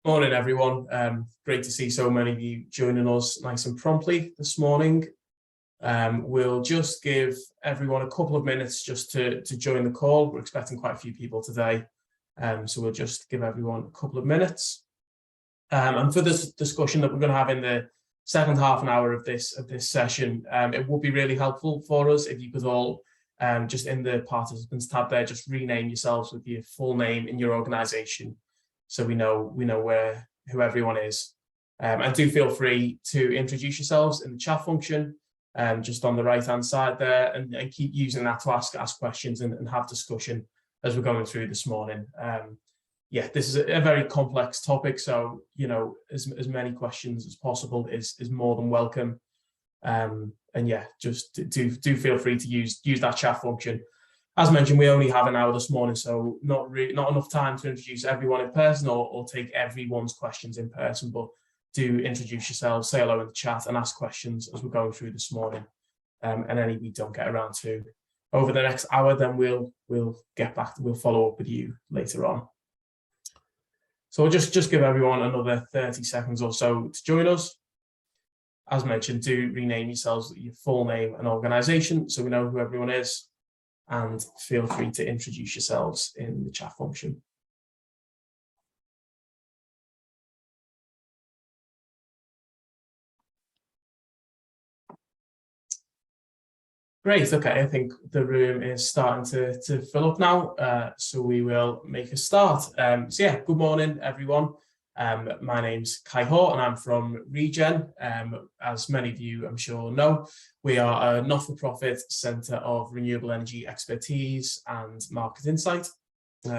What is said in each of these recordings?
Morning, everyone. Great to see so many of you joining us nice and promptly this morning. We'll just give everyone a couple of minutes just to join the call. We're expecting quite a few people today, so we'll just give everyone a couple of minutes. And for this discussion that we're going to have in the second half an hour of this session, it would be really helpful for us if you could all just in the participants tab there, just rename yourselves with your full name in your organisation, so we know who everyone is. And do feel free to introduce yourselves in the chat function, just on the right hand side there, and keep using that to ask questions and have discussion as we're going through this morning. Yeah, this is a very complex topic, so as many questions as possible is more than welcome. And yeah, just do feel free to use that chat function. As mentioned, we only have an hour this morning, so not enough time to introduce everyone in person or take everyone's questions in person, but do introduce yourselves, say hello in the chat and ask questions as we're going through this morning. And any we don't get around to over the next hour, then we'll follow up with you later on. So we'll just give everyone another 30 seconds or so to join us. As mentioned, do rename yourselves with your full name and organisation so we know who everyone is. And feel free to introduce yourselves in the chat function. Great, okay, I think the room is starting to fill up now, so we will make a start. So yeah, good morning, everyone. My name's Kai Hort and I'm from Regen. As many of you I'm sure know, we are a not-for-profit centre of renewable energy expertise and market insight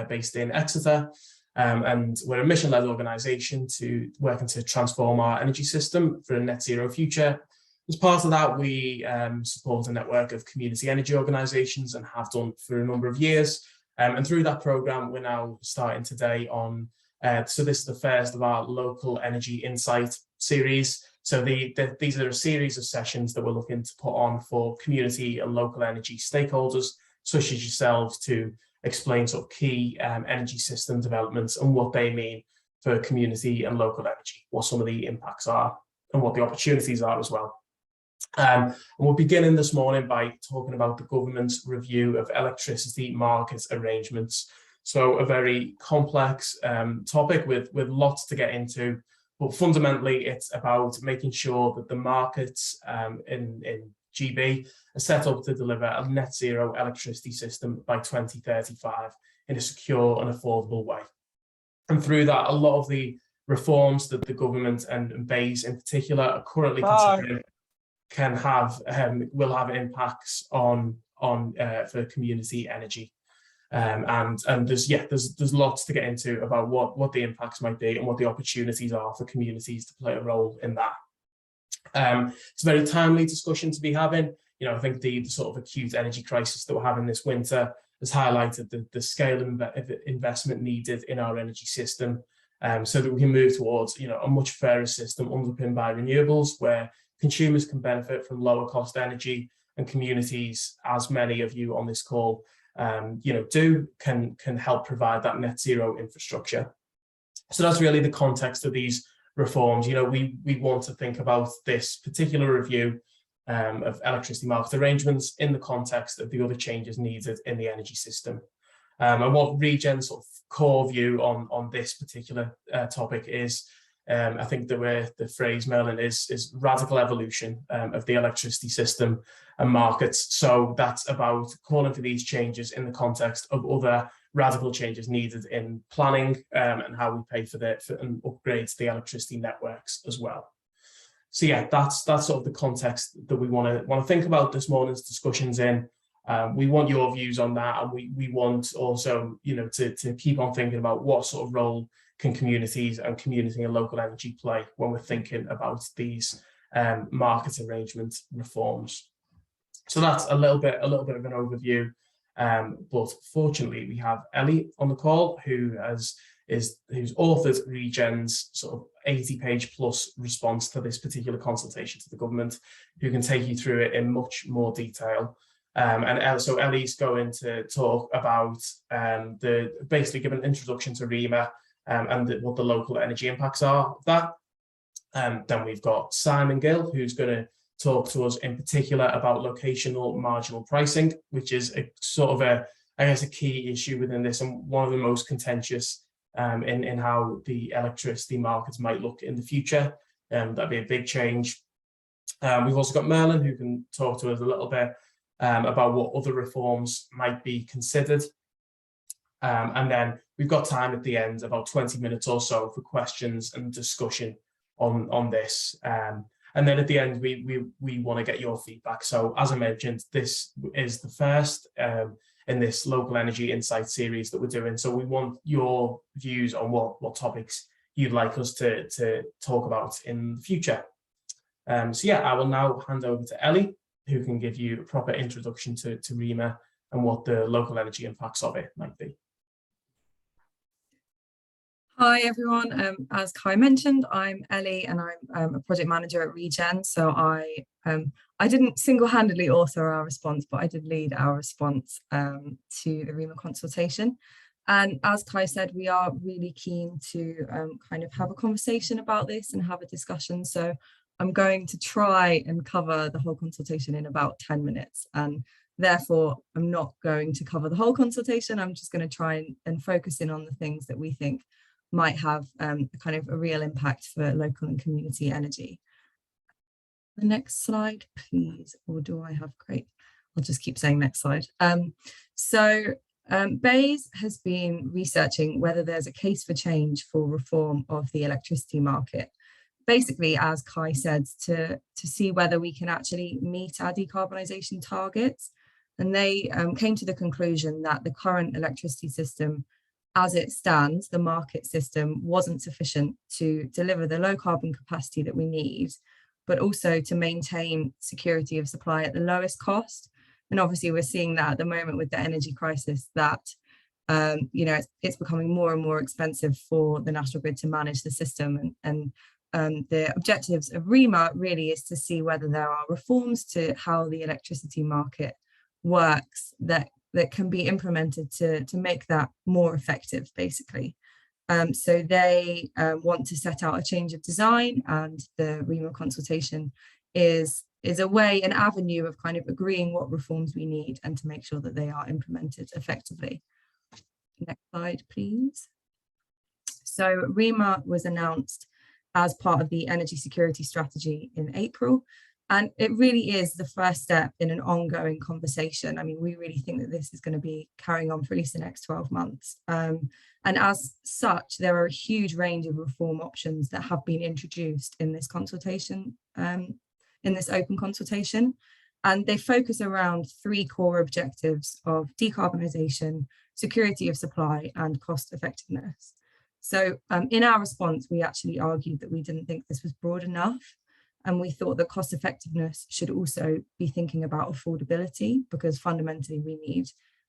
based in Exeter. And we're a mission-led organisation working to transform our energy system for a net zero future. As part of that, we support a network of community energy organisations and have done for a number of years. And through that programme, we're now starting today on so this is the first of our local energy insight series. So these are a series of sessions that we're looking to put on for community and local energy stakeholders, such as yourselves, to explain sort of key energy system developments and what they mean for community and local energy, what some of the impacts are and what the opportunities are as well. And we're beginning this morning by talking about the government's review of electricity market arrangements. So a very complex topic with lots to get into, but fundamentally it's about making sure that the markets in GB are set up to deliver a net zero electricity system by 2035 in a secure and affordable way. And through that, a lot of the reforms that the government and BEIS in particular are currently considering will have impacts on for community energy. And there's lots to get into about what the impacts might be and what the opportunities are for communities to play a role in that. It's a very timely discussion to be having. I think the sort of acute energy crisis that we're having this winter has highlighted the scale of investment needed in our energy system, so that we can move towards a much fairer system underpinned by renewables, where consumers can benefit from lower cost energy and communities, as many of you on this call can help provide that net zero infrastructure. So that's really the context of these reforms. We want to think about this particular review of electricity market arrangements in the context of the other changes needed in the energy system. And what Regen's sort of core view on this particular topic is, I think the phrase, Merlin, is radical evolution of the electricity system and markets. So that's about calling for these changes in the context of other radical changes needed in planning and how we pay for and upgrade the electricity networks as well. So yeah, that's sort of the context that we want to think about this morning's discussions in. We want your views on that, and we want also to keep on thinking about what sort of role can communities and community and local energy play when we're thinking about these market arrangement reforms. So that's a little bit of an overview, but fortunately we have Ellie on the call, who's authored Regen's sort of 80-page plus response to this particular consultation to the government, who can take you through it in much more detail. So Ellie's going to talk about basically give an introduction to REMA and what the local energy impacts are of that. Then we've got Simon Gill, who's going to talk to us in particular about locational marginal pricing, which is a sort of I guess, a key issue within this and one of the most contentious in how the electricity markets might look in the future. That'd be a big change. We've also got Merlin, who can talk to us a little bit about what other reforms might be considered. And then we've got time at the end, about 20 minutes or so, for questions and discussion on this. And then at the end, we want to get your feedback. So as I mentioned, this is the first in this local energy insight series that we're doing. So we want your views on what topics you'd like us to talk about in the future. So yeah, I will now hand over to Ellie, who can give you a proper introduction to REMA and what the local energy impacts of it might be. Hi everyone, as Kai mentioned, I'm Ellie and I'm a project manager at Regen. So I didn't single-handedly author our response, but I did lead our response to the REMA consultation. And as Kai said, we are really keen to kind of have a conversation about this and have a discussion. So I'm going to try and cover the whole consultation in about 10 minutes. And therefore, I'm not going to cover the whole consultation. I'm just going to try and focus in on the things that we think might have kind of a real impact for local and community energy. The next slide, please. Or do I have? Great. I'll just keep saying next slide. BEIS has been researching whether there's a case for change for reform of the electricity market. Basically, as Kai said, to see whether we can actually meet our decarbonisation targets. And they came to the conclusion that the current electricity system, as it stands, the market system, wasn't sufficient to deliver the low carbon capacity that we need, but also to maintain security of supply at the lowest cost. And obviously we're seeing that at the moment with the energy crisis, that it's becoming more and more expensive for the national grid to manage the system. And the objectives of REMA really is to see whether there are reforms to how the electricity market works that can be implemented to make that more effective, basically. So they want to set out a change of design, and the REMA consultation is a way, an avenue of kind of agreeing what reforms we need and to make sure that they are implemented effectively. Next slide, please. So REMA was announced as part of the energy security strategy in April. And it really is the first step in an ongoing conversation. I mean, we really think that this is going to be carrying on for at least the next 12 months. And as such, there are a huge range of reform options that have been introduced in this consultation, in this open consultation. And they focus around three core objectives of decarbonisation, security of supply, and cost effectiveness. So in our response, we actually argued that we didn't think this was broad enough. And we thought that cost effectiveness should also be thinking about affordability, because fundamentally we need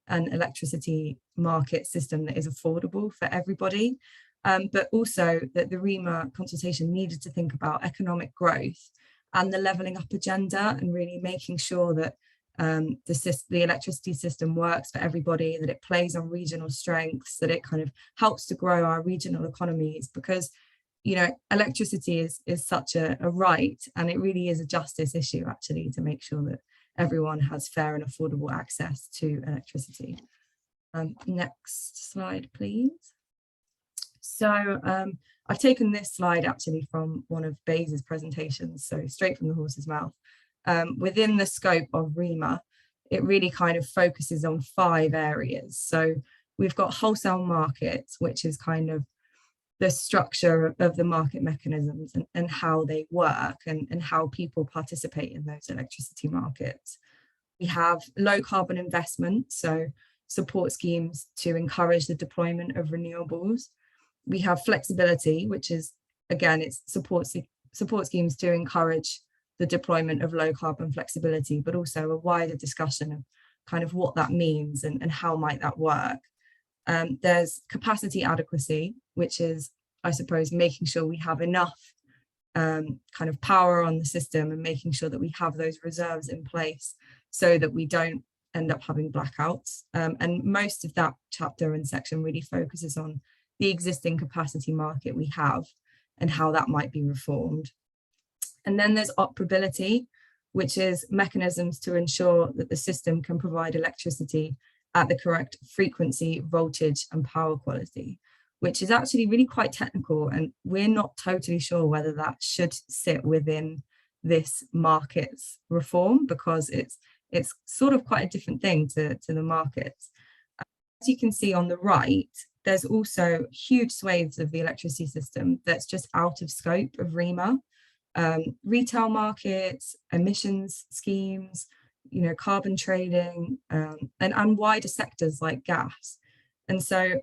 an electricity market system that is affordable for everybody. But also that the REMA consultation needed to think about economic growth and the levelling up agenda, and really making sure that the electricity system works for everybody, that it plays on regional strengths, that it kind of helps to grow our regional economies, because electricity is such a right, and it really is a justice issue actually, to make sure that everyone has fair and affordable access to electricity. Next slide, please. So I've taken this slide actually from one of BEIS's presentations, so straight from the horse's mouth. Within the scope of REMA, it really kind of focuses on 5 areas. So we've got wholesale markets, which is kind of the structure of the market mechanisms and how they work and how people participate in those electricity markets. We have low carbon investment, so support schemes to encourage the deployment of renewables. We have flexibility, which is, again, it's support schemes to encourage the deployment of low carbon flexibility, but also a wider discussion of kind of what that means and how might that work. There's capacity adequacy, which is, I suppose, making sure we have enough kind of power on the system and making sure that we have those reserves in place so that we don't end up having blackouts. And most of that chapter and section really focuses on the existing capacity market we have and how that might be reformed. And then there's operability, which is mechanisms to ensure that the system can provide electricity at the correct frequency, voltage, and power quality, which is actually really quite technical. And we're not totally sure whether that should sit within this market's reform, because it's sort of quite a different thing to the markets. As you can see on the right, there's also huge swathes of the electricity system that's just out of scope of REMA. Retail markets, emissions schemes, carbon trading, and wider sectors like gas. And so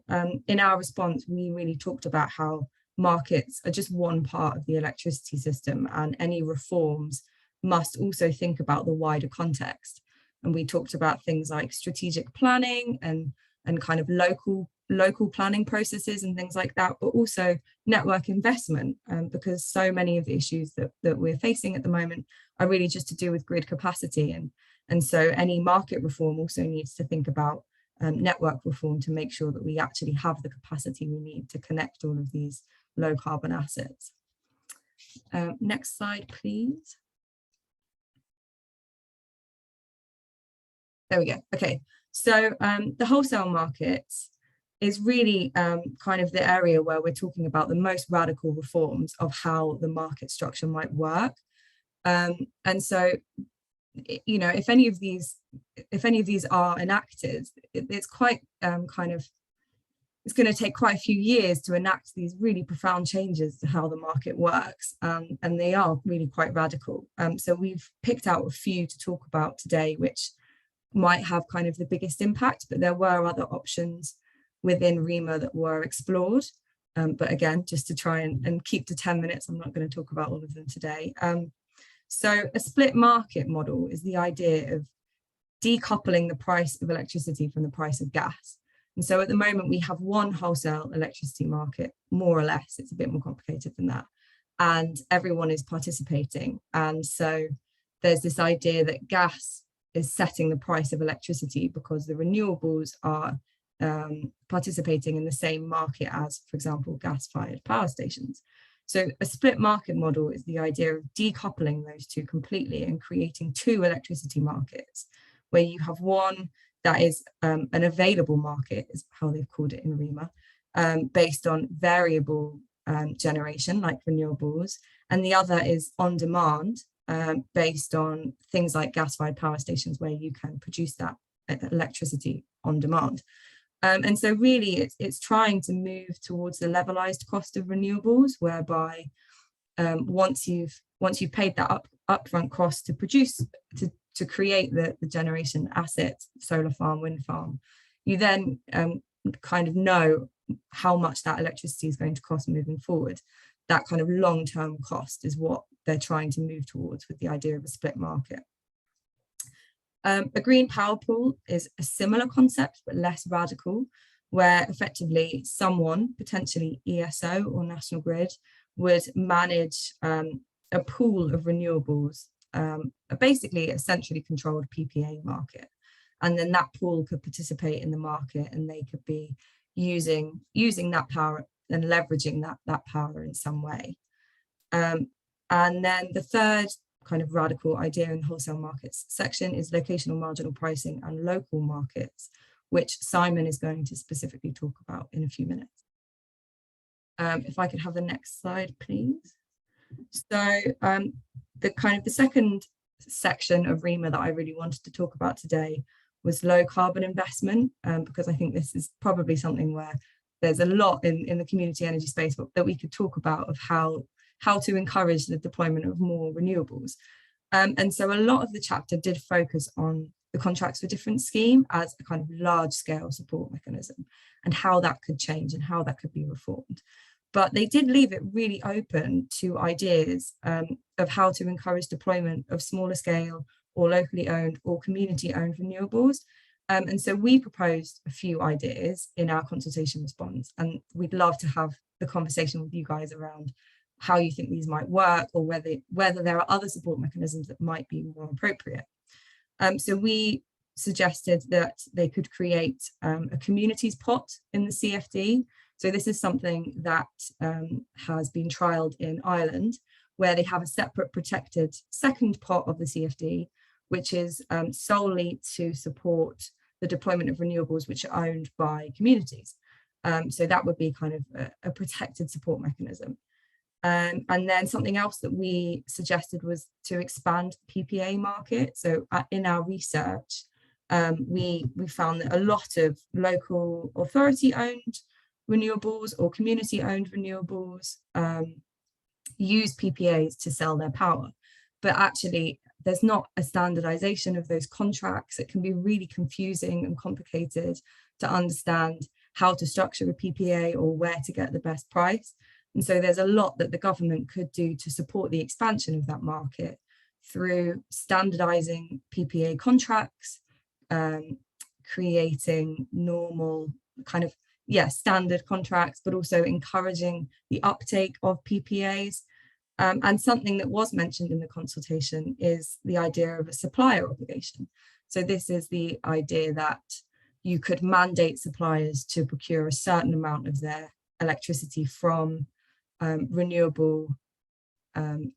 in our response, we really talked about how markets are just one part of the electricity system, and any reforms must also think about the wider context. And we talked about things like strategic planning and kind of local planning processes and things like that, but also network investment, because so many of the issues that we're facing at the moment are really just to do with grid capacity. And so any market reform also needs to think about network reform to make sure that we actually have the capacity we need to connect all of these low carbon assets. Next slide, please. There we go. Okay, so the wholesale markets is really kind of the area where we're talking about the most radical reforms of how the market structure might work. And so, if any of these are enacted, it's quite it's going to take quite a few years to enact these really profound changes to how the market works, and they are really quite radical. So we've picked out a few to talk about today, which might have kind of the biggest impact, but there were other options within REMA that were explored. But again, just to try and keep to 10 minutes, I'm not going to talk about all of them today. So a split market model is the idea of decoupling the price of electricity from the price of gas. And so at the moment, we have one wholesale electricity market, more or less. It's a bit more complicated than that. And everyone is participating. And so there's this idea that gas is setting the price of electricity because the renewables are participating in the same market as, for example, gas-fired power stations. So a split market model is the idea of decoupling those two completely and creating two electricity markets, where you have one that is an available market, is how they've called it in REMA, based on variable generation like renewables, and the other is on demand, based on things like gas-fired power stations where you can produce that electricity on demand. And so really it's trying to move towards the levelized cost of renewables, whereby once you've paid that upfront cost to produce, to create the generation assets, solar farm, wind farm, you then kind of know how much that electricity is going to cost moving forward. That kind of long-term cost is what they're trying to move towards with the idea of a split market. A green power pool is a similar concept, but less radical, where effectively someone, potentially ESO or National Grid, would manage a pool of renewables, basically a centrally controlled PPA market. And then that pool could participate in the market, and they could be using that power and leveraging that power in some way. And then the third kind of radical idea in the wholesale markets section is locational marginal pricing and local markets, which Simon is going to specifically talk about in a few minutes. If I could have the next slide, please. So the second section of REMA that I really wanted to talk about today was low carbon investment, because I think this is probably something where there's a lot in the community energy space that we could talk about of how to encourage the deployment of more renewables. And so a lot of the chapter did focus on the contracts for difference scheme as a kind of large scale support mechanism, and how that could change and how that could be reformed. But they did leave it really open to ideas of how to encourage deployment of smaller scale or locally owned or community owned renewables. And so we proposed a few ideas in our consultation response, and we'd love to have the conversation with you guys around how you think these might work, or whether there are other support mechanisms that might be more appropriate. So we suggested that they could create a communities pot in the CFD. So this is something that has been trialled in Ireland, where they have a separate protected second pot of the CFD, which is solely to support the deployment of renewables which are owned by communities. So that would be kind of a protected support mechanism. And then something else that we suggested was to expand PPA market. So in our research, we found that a lot of local authority-owned renewables or community-owned renewables use PPAs to sell their power. But actually, there's not a standardization of those contracts. It can be really confusing and complicated to understand how to structure a PPA or where to get the best price. And so there's a lot that the government could do to support the expansion of that market through standardizing PPA contracts, creating normal kind of, standard contracts, but also encouraging the uptake of PPAs. And something that was mentioned in the consultation is the idea of a supplier obligation. So this is the idea that you could mandate suppliers to procure a certain amount of their electricity from renewable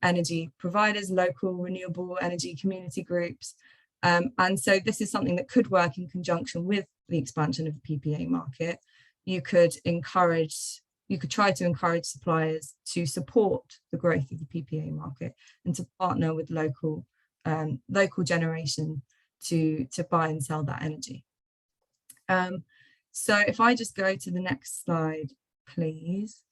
energy providers, local renewable energy community groups. And so this is something that could work in conjunction with the expansion of the PPA market. You could try to encourage suppliers to support the growth of the PPA market and to partner with local generation to buy and sell that energy. So if I just go to the next slide, please.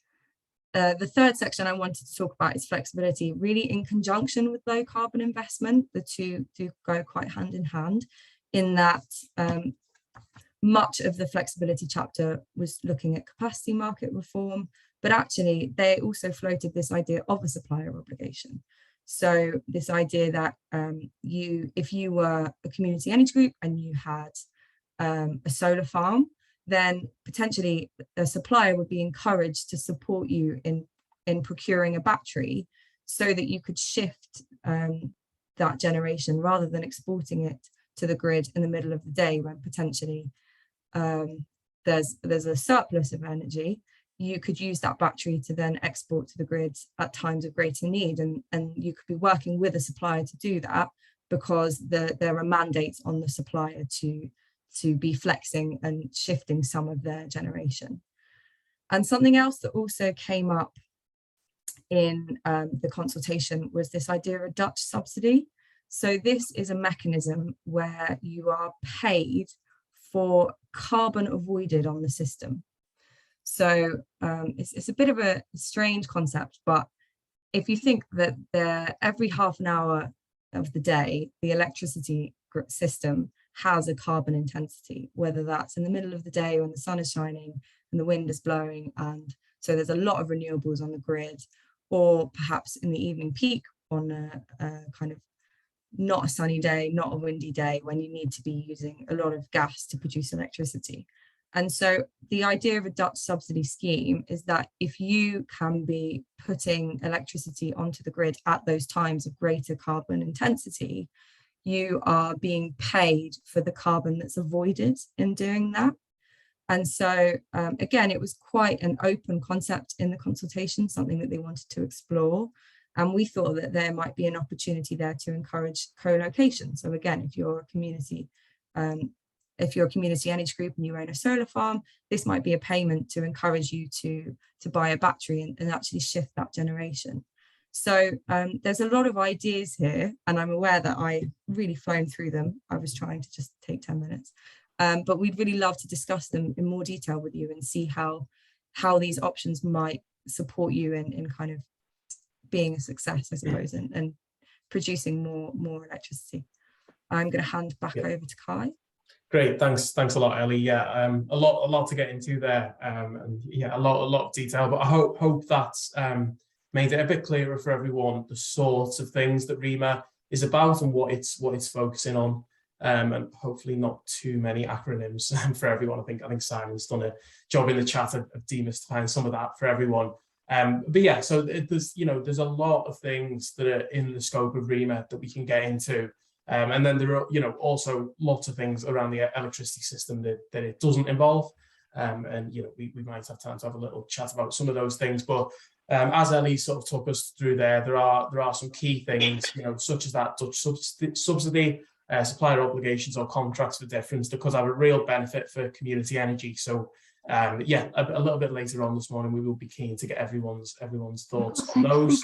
The third section I wanted to talk about is flexibility, really in conjunction with low carbon investment. The two do go quite hand in hand, in that much of the flexibility chapter was looking at capacity market reform, but actually they also floated this idea of a supplier obligation. So this idea that if you were a community energy group and you had a solar farm, then potentially a supplier would be encouraged to support you in procuring a battery so that you could shift that generation rather than exporting it to the grid in the middle of the day when potentially there's a surplus of energy. You could use that battery to then export to the grid at times of greater need, and you could be working with a supplier to do that because there are mandates on the supplier to be flexing and shifting some of their generation. And something else that also came up in the consultation was this idea of a Dutch subsidy. So this is a mechanism where you are paid for carbon avoided on the system. So it's a bit of a strange concept, but if you think that every half an hour of the day, the electricity system has a carbon intensity, whether that's in the middle of the day when the sun is shining and the wind is blowing, and so there's a lot of renewables on the grid, or perhaps in the evening peak on a kind of not a sunny day, not a windy day, when you need to be using a lot of gas to produce electricity. And so the idea of a Dutch subsidy scheme is that if you can be putting electricity onto the grid at those times of greater carbon intensity, you are being paid for the carbon that's avoided in doing that. And so again, it was quite an open concept in the consultation, something that they wanted to explore. And we thought that there might be an opportunity there to encourage co-location. So again, if you're a community energy group and you own a solar farm, this might be a payment to encourage you to buy a battery and actually shift that generation. So there's a lot of ideas here, and I'm aware that I really flown through them. I was trying to just take 10 minutes, but we'd really love to discuss them in more detail with you and see how these options might support you in kind of being a success, I suppose, and producing more electricity. I'm going to hand back over to Kai. Great, thanks a lot, Ellie. Yeah, a lot to get into there, and yeah, a lot of detail. But I hope that's made it a bit clearer for everyone the sorts of things that REMA is about and what it's focusing on, and hopefully not too many acronyms for everyone. I think Simon's done a job in the chat of demystifying some of that for everyone. But yeah, so there's a lot of things that are in the scope of REMA that we can get into. And then there are, also lots of things around the electricity system that it doesn't involve. and we might have time to have a little chat about some of those things. But as Ellie sort of took us through there are some key things, such as that Dutch subsidy, supplier obligations or contracts for difference that could have a real benefit for community energy. So a little bit later on this morning, we will be keen to get everyone's thoughts on those.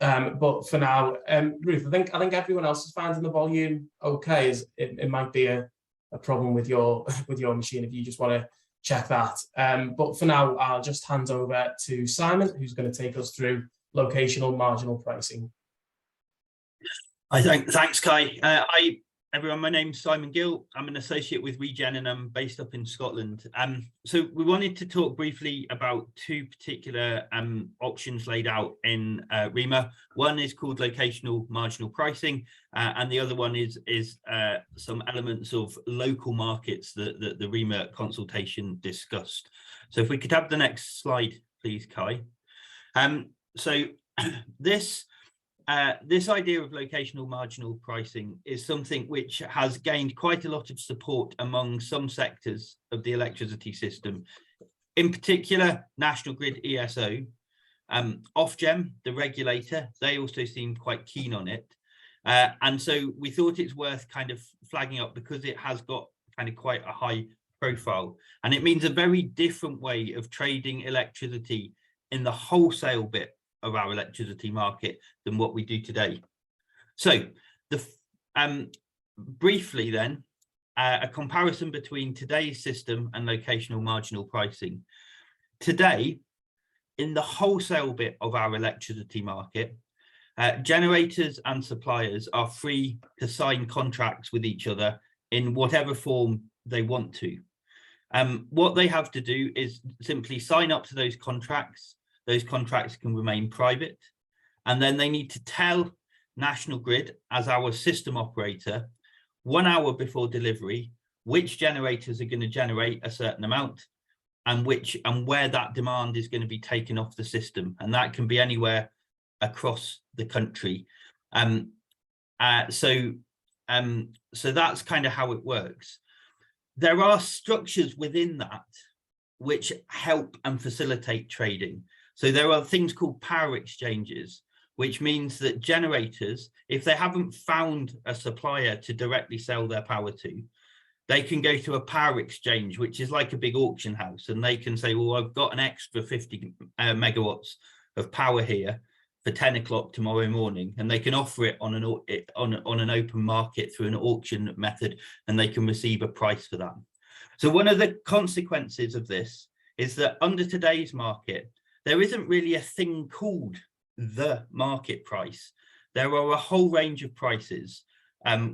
But for now, Ruth, I think everyone else is finding the volume okay. It might be a problem with your machine if you just want to check that. But for now, I'll just hand over to Simon, who's going to take us through locational marginal pricing. Thanks, Kai. Hi, everyone. My name's Simon Gill. I'm an associate with Regen, and I'm based up in Scotland. So we wanted to talk briefly about two particular options laid out in REMA. One is called locational marginal pricing, and the other one is some elements of local markets that the REMA consultation discussed. So if we could have the next slide, please, Kai. So this idea of locational marginal pricing is something which has gained quite a lot of support among some sectors of the electricity system, in particular National Grid ESO, Ofgem, the regulator. They also seem quite keen on it. And so we thought it's worth kind of flagging up because it has got kind of quite a high profile. And it means a very different way of trading electricity in the wholesale bit of our electricity market than what we do today. So briefly then, a comparison between today's system and locational marginal pricing. Today, in the wholesale bit of our electricity market, generators and suppliers are free to sign contracts with each other in whatever form they want to. What they have to do is simply sign up to those contracts. Those contracts can remain private, and then they need to tell National Grid, as our system operator, 1 hour before delivery, which generators are going to generate a certain amount and where that demand is going to be taken off the system. And that can be anywhere across the country. So that's kind of how it works. There are structures within that which help and facilitate trading. So there are things called power exchanges, which means that generators, if they haven't found a supplier to directly sell their power to, they can go to a power exchange, which is like a big auction house, and they can say, well, I've got an extra 50 megawatts of power here for 10 o'clock tomorrow morning, and they can offer it on an open market through an auction method, and they can receive a price for that. So one of the consequences of this is that under today's market, there isn't really a thing called the market price. There are a whole range of prices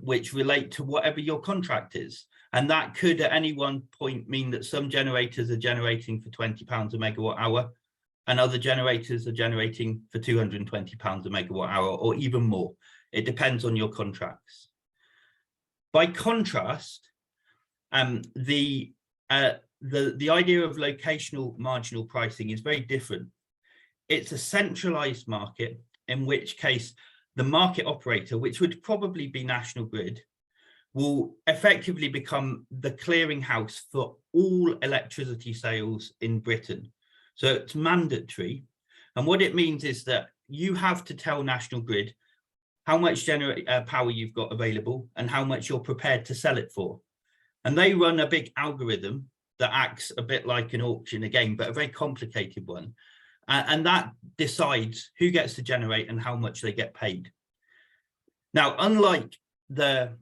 which relate to whatever your contract is. And that could at any one point mean that some generators are generating for £20 a megawatt hour and other generators are generating for £220 a megawatt hour or even more. It depends on your contracts. By contrast, the idea of locational marginal pricing is very different. It's a centralized market, in which case the market operator, which would probably be National Grid, will effectively become the clearinghouse for all electricity sales in Britain. So it's mandatory. And what it means is that you have to tell National Grid how much power you've got available and how much you're prepared to sell it for. And they run a big algorithm that acts a bit like an auction again, but a very complicated one. And that decides who gets to generate and how much they get paid. Now, unlike the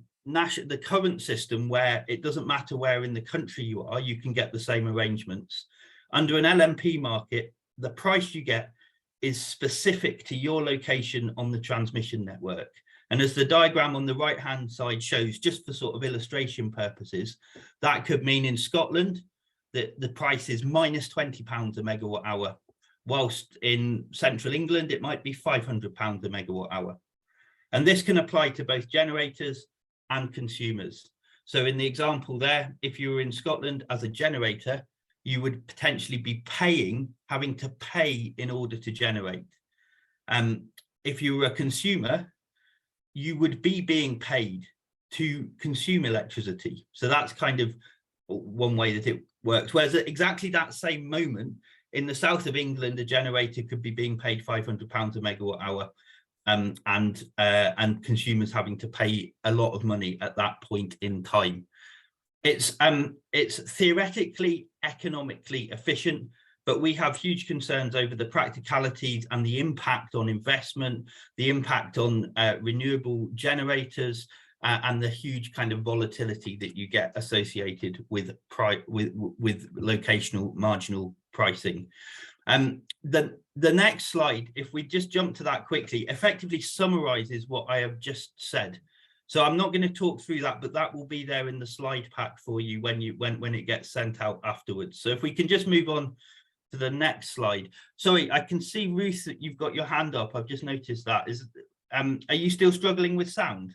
current system where it doesn't matter where in the country you are, you can get the same arrangements. Under an LMP market, the price you get is specific to your location on the transmission network. And as the diagram on the right-hand side shows, just for sort of illustration purposes, that could mean in Scotland that the price is minus £20 a megawatt hour, whilst in central England, it might be £500 a megawatt hour. And this can apply to both generators and consumers. So in the example there, if you were in Scotland as a generator, you would potentially be having to pay in order to generate. If you were a consumer, you would be being paid to consume electricity. So that's kind of one way that it works. Whereas at exactly that same moment, in the south of England, a generator could be being paid £500 a megawatt hour, and consumers having to pay a lot of money at that point in time. It's theoretically economically efficient, but we have huge concerns over the practicalities and the impact on investment, the impact on renewable generators, and the huge kind of volatility that you get associated with locational marginal pricing. The next slide, if we just jump to that quickly, effectively summarizes what I have just said. So I'm not going to talk through that, but that will be there in the slide pack for you when it gets sent out afterwards. So if we can just move on to the next slide. Sorry, I can see, Ruth, that you've got your hand up. I've just noticed that. Are you still struggling with sound?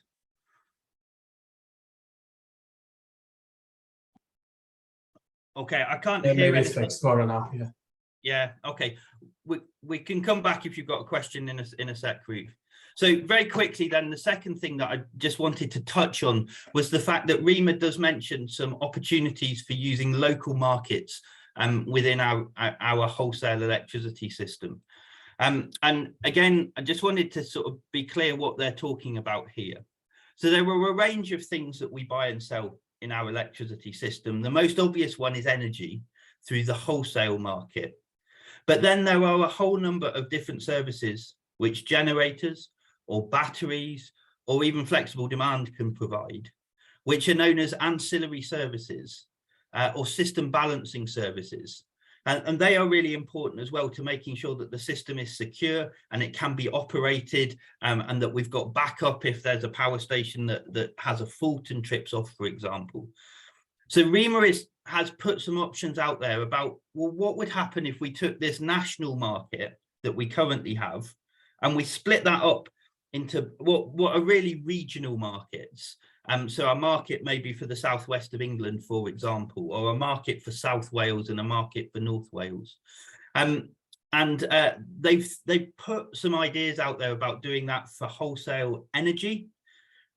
Okay, I can't hear maybe it's anything. fixed for now. Yeah. Yeah. Okay. We can come back if you've got a question in a sec, Ruth. So very quickly then, the second thing that I just wanted to touch on was the fact that REMA does mention some opportunities for using local markets within our wholesale electricity system. And again, I just wanted to sort of be clear what they're talking about here. So there are a range of things that we buy and sell in our electricity system. The most obvious one is energy through the wholesale market. But then there are a whole number of different services which generators or batteries or even flexible demand can provide, which are known as ancillary services or system balancing services. And they are really important as well to making sure that the system is secure and it can be operated, and that we've got backup if there's a power station that has a fault and trips off, for example. So REMA has put some options out there about, well, what would happen if we took this national market that we currently have and we split that up into what are really regional markets. So a market maybe for the southwest of England, for example, or a market for South Wales and a market for North Wales. They've put some ideas out there about doing that for wholesale energy,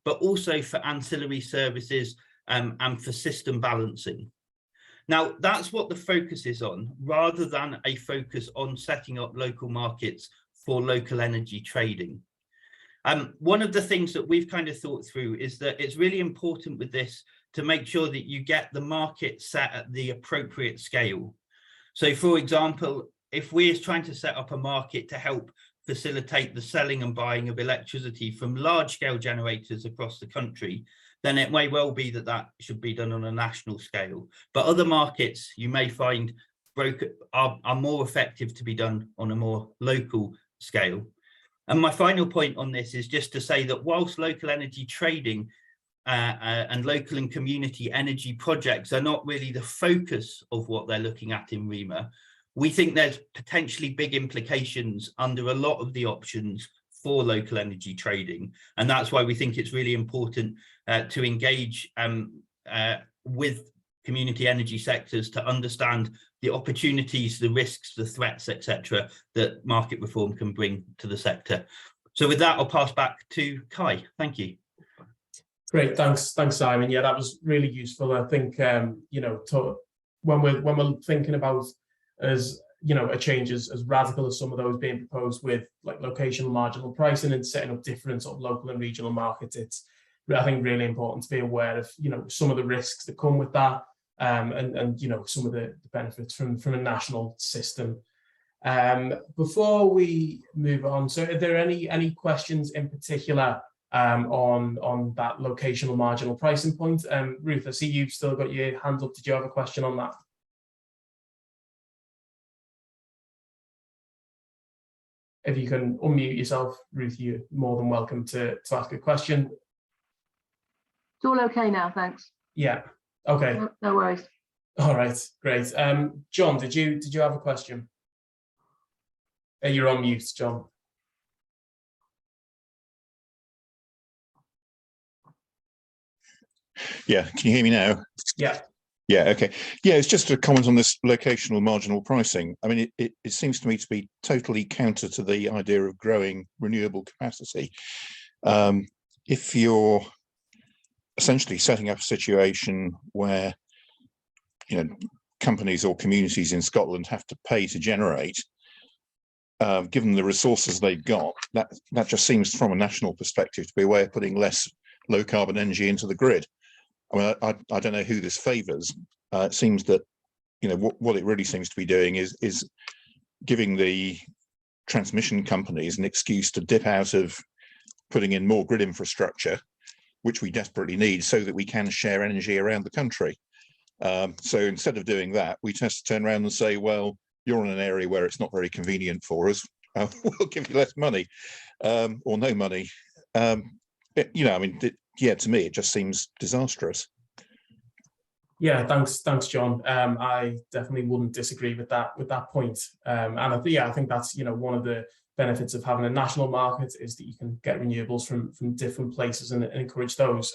but also for ancillary services and for system balancing. Now, that's what the focus is on, rather than a focus on setting up local markets for local energy trading. One of the things that we've kind of thought through is that it's really important with this to make sure that you get the market set at the appropriate scale. So, for example, if we're trying to set up a market to help facilitate the selling and buying of electricity from large-scale generators across the country, then it may well be that that should be done on a national scale. But other markets you may find are more effective to be done on a more local scale. And my final point on this is just to say that whilst local energy trading and local and community energy projects are not really the focus of what they're looking at in REMA, we think there's potentially big implications under a lot of the options for local energy trading. And that's why we think it's really important to engage with community energy sectors to understand the opportunities, the risks, the threats, etc., that market reform can bring to the sector. So with that, I'll pass back to Kai. Thank you. Great, thanks, Simon. Yeah, that was really useful. I think you know, when we're thinking about a change as radical as some of those being proposed with like locational marginal pricing and setting up different sort of local and regional markets, it's I think really important to be aware of some of the risks that come with that. And some of the benefits from a national system. Before we move on, so are there any questions in particular on that locational marginal pricing point? Ruth, I see you've still got your hand up. Did you have a question on that? If you can unmute yourself, Ruth, you're more than welcome to ask a question. It's all okay now, thanks. Yeah. Okay. No worries. All right, great. John, did you have a question? You're on mute, John. Yeah, can you hear me now? Yeah. Yeah, okay. Yeah, it's just a comment on this locational marginal pricing. I mean, it seems to me to be totally counter to the idea of growing renewable capacity. If you're essentially setting up a situation where companies or communities in Scotland have to pay to generate, given the resources they've got, that just seems, from a national perspective, to be a way of putting less low carbon energy into the grid. I mean, I don't know who this favours. It seems that what it really seems to be doing is giving the transmission companies an excuse to dip out of putting in more grid infrastructure, which we desperately need so that we can share energy around the country. So instead of doing that, we just turn around and say, well, you're in an area where it's not very convenient for us. We'll give you less money or no money. I mean, to me, it just seems disastrous. Yeah, thanks, John. I definitely wouldn't disagree with that point. And I think that's one of the benefits of having a national market is that you can get renewables from different places and encourage those.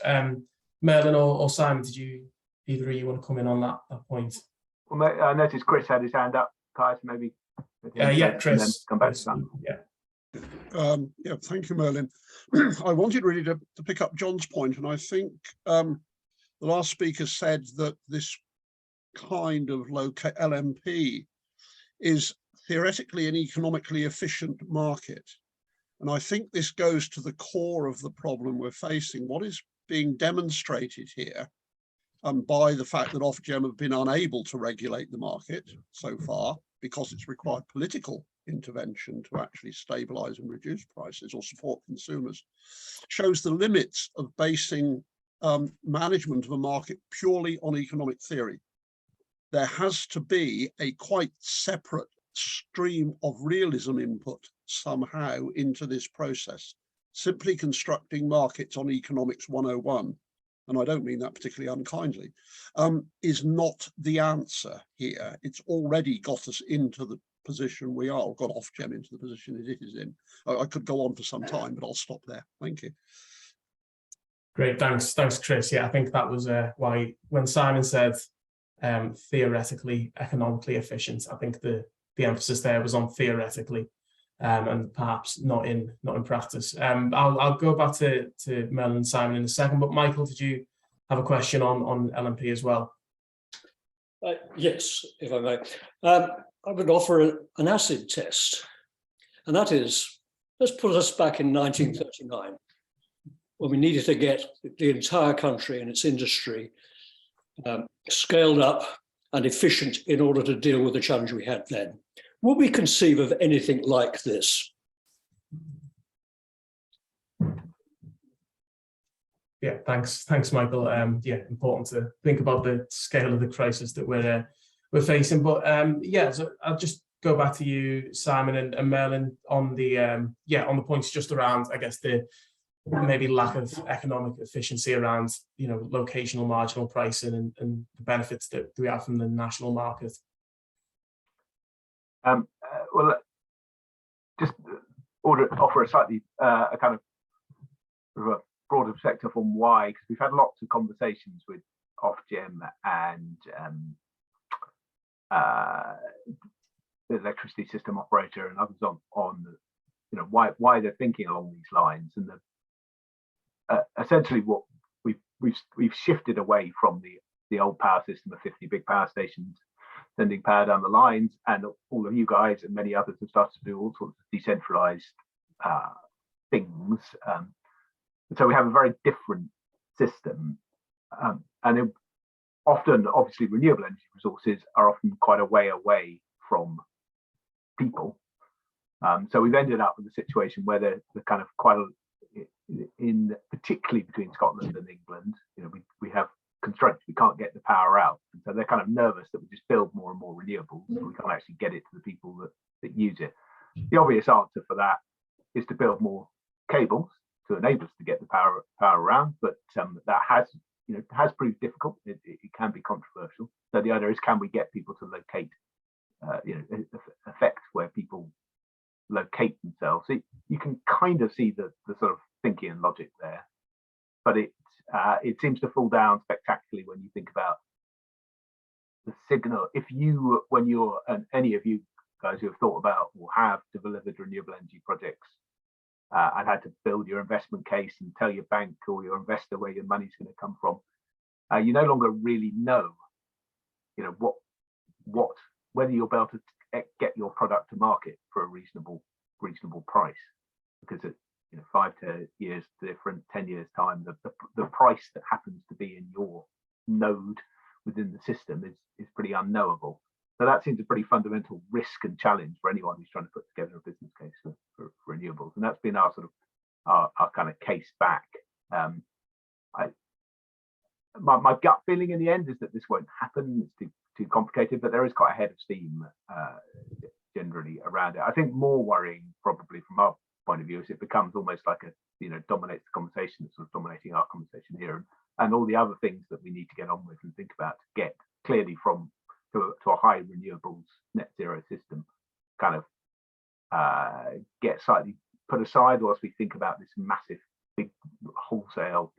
Merlin or Simon, did either of you want to come in on that point? Well, I noticed Chris had his hand up, Kai, so maybe. Chris. Come back to that. Yeah, thank you, Merlin. I wanted really to pick up John's point, and I think the last speaker said that this kind of LMP is theoretically an economically efficient market. And I think this goes to the core of the problem we're facing. What is being demonstrated here by the fact that Ofgem have been unable to regulate the market so far because it's required political intervention to actually stabilize and reduce prices or support consumers, shows the limits of basing management of a market purely on economic theory. There has to be a quite separate stream of realism input somehow into this process. Simply constructing markets on economics 101, and I don't mean that particularly unkindly, is not the answer here. It's already got us into the position we are, got Ofgem into the position it is in. I could go on for some time, but I'll stop there. Thank you. Great, thanks, Chris. Yeah, I think that was why when Simon said theoretically economically efficient, I think the emphasis there was on theoretically and perhaps not in practice. I'll go back to Merlin and Simon in a second, but Michael, did you have a question on LMP as well? Yes, if I may. I would offer an acid test, and that is, let's put us back in 1939, when we needed to get the entire country and its industry scaled up and efficient in order to deal with the challenge we had then. Would we conceive of anything like this? Yeah, thanks, Michael. Important to think about the scale of the crisis that we're facing. But so I'll just go back to you, Simon and Merlin, on the points just around, I guess, the maybe lack of economic efficiency around locational marginal pricing and the benefits that we have from the national market. Well, just offer a slightly a kind of a broader perspective on why, because we've had lots of conversations with Ofgem and the electricity system operator and others on why they're thinking along these lines, and essentially what we've shifted away from the old power system of 50 big power stations sending power down the lines, and all of you guys and many others have started to do all sorts of decentralized things. So we have a very different system, and often, obviously, renewable energy resources are often quite a way away from people. So we've ended up with a situation where they're kind of quite particularly between Scotland and England, we have constraints. We can't get the power out, and so they're kind of nervous that we just build more and more renewables, but we can't actually get it to the people that use it. The obvious answer for that is to build more cables to enable us to get the power around, but that has proved difficult. It can be controversial. So the other is, can we get people to locate, effect where people locate themselves? So you can kind of see the sort of thinking and logic there, but it seems to fall down spectacularly when you think about the signal. When you're, and any of you guys who have thought about or have delivered renewable energy projects and had to build your investment case and tell your bank or your investor where your money's going to come from, you no longer really know whether you'll be able to get your product to market for a reasonable price, because at 5 years different, 10 years time, the price that happens to be in your node within the system is pretty unknowable. So that seems a pretty fundamental risk and challenge for anyone who's trying to put together a business case for renewables, and that's been our sort of our kind of case back. My gut feeling in the end is that this won't happen. It's too complicated, but there is quite a head of steam generally around it. I think more worrying, probably from our point of view, is it becomes almost like dominates the conversation that's sort of dominating our conversation here, and all the other things that we need to get on with and think about to get clearly to a high renewables net zero system kind of get slightly put aside whilst we think about this massive big wholesale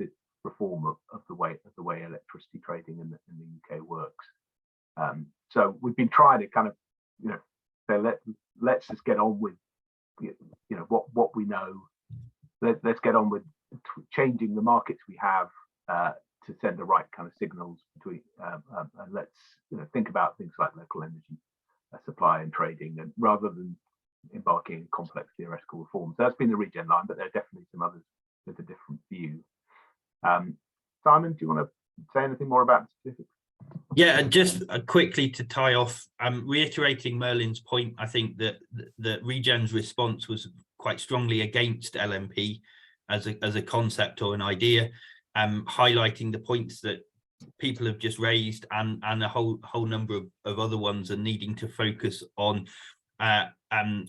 reform of the way electricity trading in the UK works. So we've been trying to kind of say let's just get on with what we know. Let's get on with changing the markets we have to send the right kind of signals between and let's think about things like local energy supply and trading, and rather than embarking in complex theoretical reforms. That's been the Regen line, but there are definitely some others with a different view. Simon, do you want to say anything more about the specifics? Yeah, and just quickly to tie off, reiterating Merlin's point, I think that Regen's response was quite strongly against LMP as a concept or an idea, highlighting the points that people have just raised and a whole number of other ones, and needing to focus on